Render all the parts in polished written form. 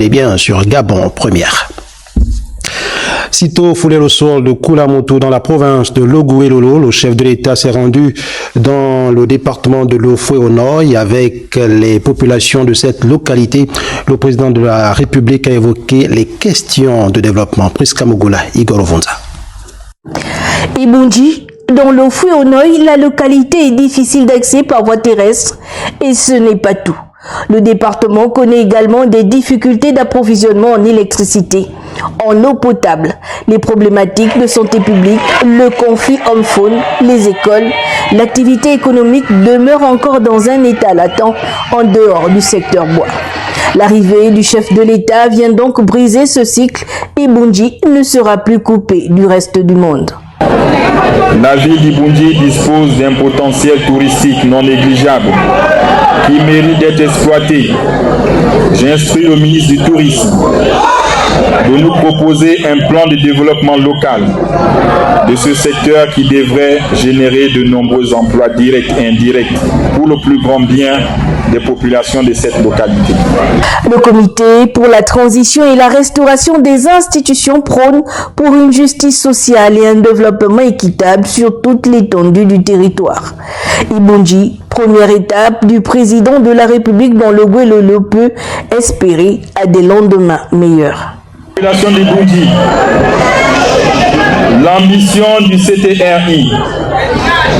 Regardez bien sur Gabon Première. Sitôt foulé au sol de Koulamoutou dans la province de Logoué-Lolo, le chef de l'État s'est rendu dans le département de Lofoué-au-Nord avec les populations de cette localité. Le président de la République a évoqué les questions de développement. Priska Mugula, Igor Ovonza. Ibunji, dans Lofoué-au-Nord, la localité est difficile d'accès par voie terrestre et ce n'est pas tout. Le département connaît également des difficultés d'approvisionnement en électricité, en eau potable, les problématiques de santé publique, le conflit homme-faune, les écoles. L'activité économique demeure encore dans un état latent en dehors du secteur bois. L'arrivée du chef de l'État vient donc briser ce cycle et Bunji ne sera plus coupé du reste du monde. La ville d'Ibunji dispose d'un potentiel touristique non négligeable qui mérite d'être exploité. J'instruis le ministre du Tourisme de nous proposer un plan de développement local de ce secteur qui devrait générer de nombreux emplois directs et indirects pour le plus grand bien des populations de cette localité. Le comité pour la transition et la restauration des institutions prône pour une justice sociale et un développement équitable sur toute l'étendue du territoire. Ibunji, première étape du président de la République dans le Logoué-Lolo, peut espérer à des lendemains meilleurs. Population d'Ibunji, l'ambition du CTRI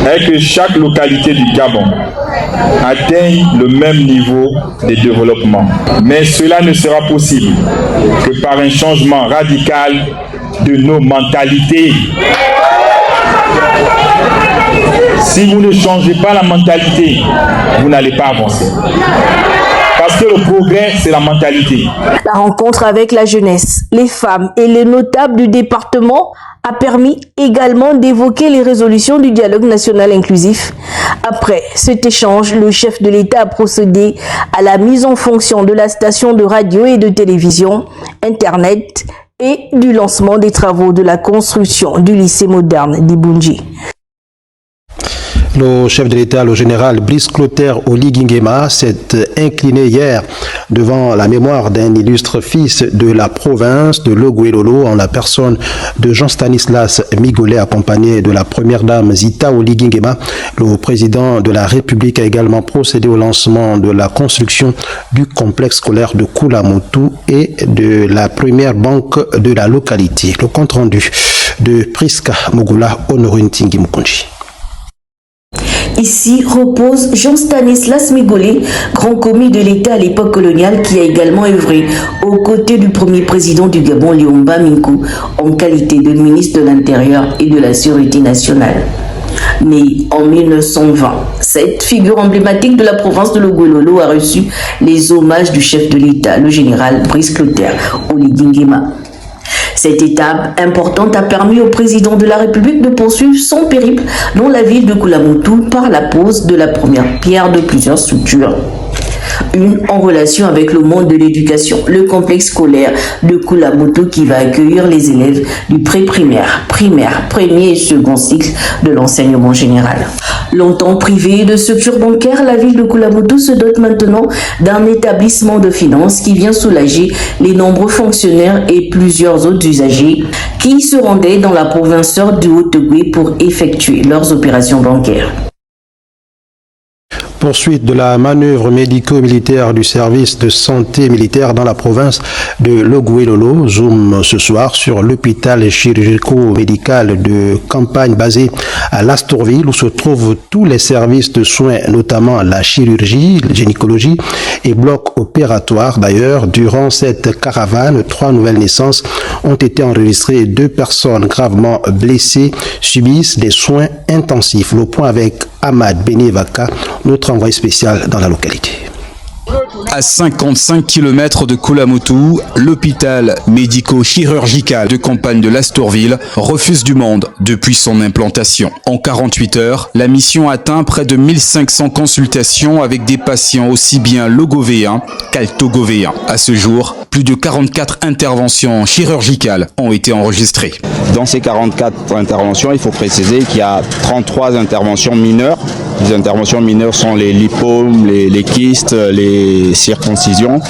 est que chaque localité du Gabon atteigne le même niveau de développement. Mais cela ne sera possible que par un changement radical de nos mentalités. Si vous ne changez pas la mentalité, vous n'allez pas avancer. Parce que le progrès, c'est la mentalité. La rencontre avec la jeunesse, les femmes et les notables du département a permis également d'évoquer les résolutions du dialogue national inclusif. Après cet échange, le chef de l'État a procédé à la mise en fonction de la station de radio et de télévision, Internet et du lancement des travaux de la construction du lycée moderne d'Ibunji. Le chef de l'État, le général Brice Clotaire Oligui Nguema, s'est incliné hier devant la mémoire d'un illustre fils de la province de Logoué-Lolo en la personne de Jean-Stanislas Migolet, accompagné de la première dame Zita Oligui Nguema. Le président de la République a également procédé au lancement de la construction du complexe scolaire de Koulamoutou et de la première banque de la localité. Le compte rendu de Priska Mugula Honorine Tingi Mukunji. Ici repose Jean-Stanislas Migolet, grand commis de l'État à l'époque coloniale, qui a également œuvré aux côtés du premier président du Gabon, Liomba Minkou, en qualité de ministre de l'Intérieur et de la Sécurité nationale. Né en 1920, cette figure emblématique de la province de Logoué-Lolo a reçu les hommages du chef de l'État, le général Brice Clotaire Oligui Nguema. Cette étape importante a permis au président de la République de poursuivre son périple dans la ville de Koulamoutou par la pose de la première pierre de plusieurs structures. Une en relation avec le monde de l'éducation, le complexe scolaire de Koulamoutou qui va accueillir les élèves du pré-primaire, primaire, premier et second cycle de l'enseignement général. Longtemps privée de structures bancaires, la ville de Koulamoutou se dote maintenant d'un établissement de finances qui vient soulager les nombreux fonctionnaires et plusieurs autres usagers qui se rendaient dans la province du Haut-Ogooué pour effectuer leurs opérations bancaires. Poursuite de la manœuvre médico-militaire du service de santé militaire dans la province de Logoué-Lolo. Zoom ce soir sur l'hôpital chirurgico-médical de campagne basé à Lastourville où se trouvent tous les services de soins, notamment la chirurgie, la gynécologie et bloc opératoire. D'ailleurs, durant cette caravane, 3 nouvelles naissances ont été enregistrées. 2 personnes gravement blessées subissent des soins intensifs. Le point avec Ahmad Benevaka, notre envoyé spécial dans la localité. À 55 km de Koulamoutou, l'hôpital médico-chirurgical de campagne de Lastourville refuse du monde depuis son implantation. En 48 heures, la mission atteint près de 1500 consultations avec des patients aussi bien logovéens qu'altogovéens. À ce jour, plus de 44 interventions chirurgicales ont été enregistrées. Dans ces 44 interventions, il faut préciser qu'il y a 33 interventions mineures. Les interventions mineures sont les lipomes, les kystes, les circoncisions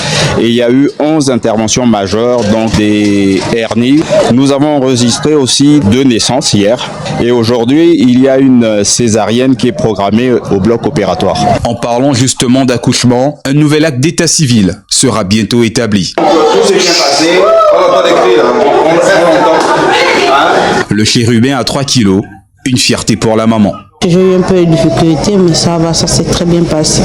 et il y a eu 11 interventions majeures, donc des hernies. Nous avons enregistré aussi 2 naissances hier et aujourd'hui il y a une césarienne qui est programmée au bloc opératoire. En parlant justement d'accouchement, un nouvel acte d'état civil sera bientôt établi. Le chérubin à 3 kilos, une fierté pour la maman. J'ai eu un peu de difficulté, mais ça va, ça s'est très bien passé.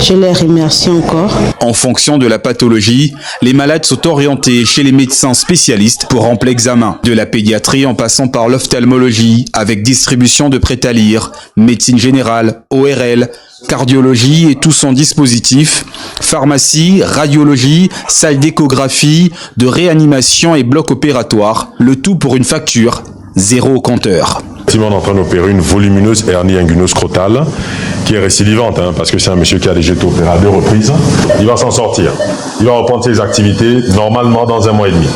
Je les remercie encore. En fonction de la pathologie, les malades sont orientés chez les médecins spécialistes pour amples examens. De la pédiatrie en passant par l'ophtalmologie, avec distribution de prêt à lire, médecine générale, ORL, cardiologie et tout son dispositif, pharmacie, radiologie, salle d'échographie, de réanimation et bloc opératoire, le tout pour une facture, 0 au compteur. On est en train d'opérer une volumineuse hernie inguino-scrotale qui est récidivante, parce que c'est un monsieur qui a déjà été opéré à 2 reprises. Il va s'en sortir. Il va reprendre ses activités normalement dans 1 mois et demi.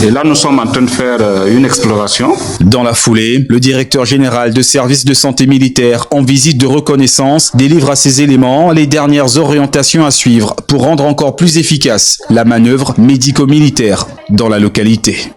Et là, nous sommes en train de faire une exploration. Dans la foulée, le directeur général de service de santé militaire en visite de reconnaissance délivre à ses éléments les dernières orientations à suivre pour rendre encore plus efficace la manœuvre médico-militaire dans la localité.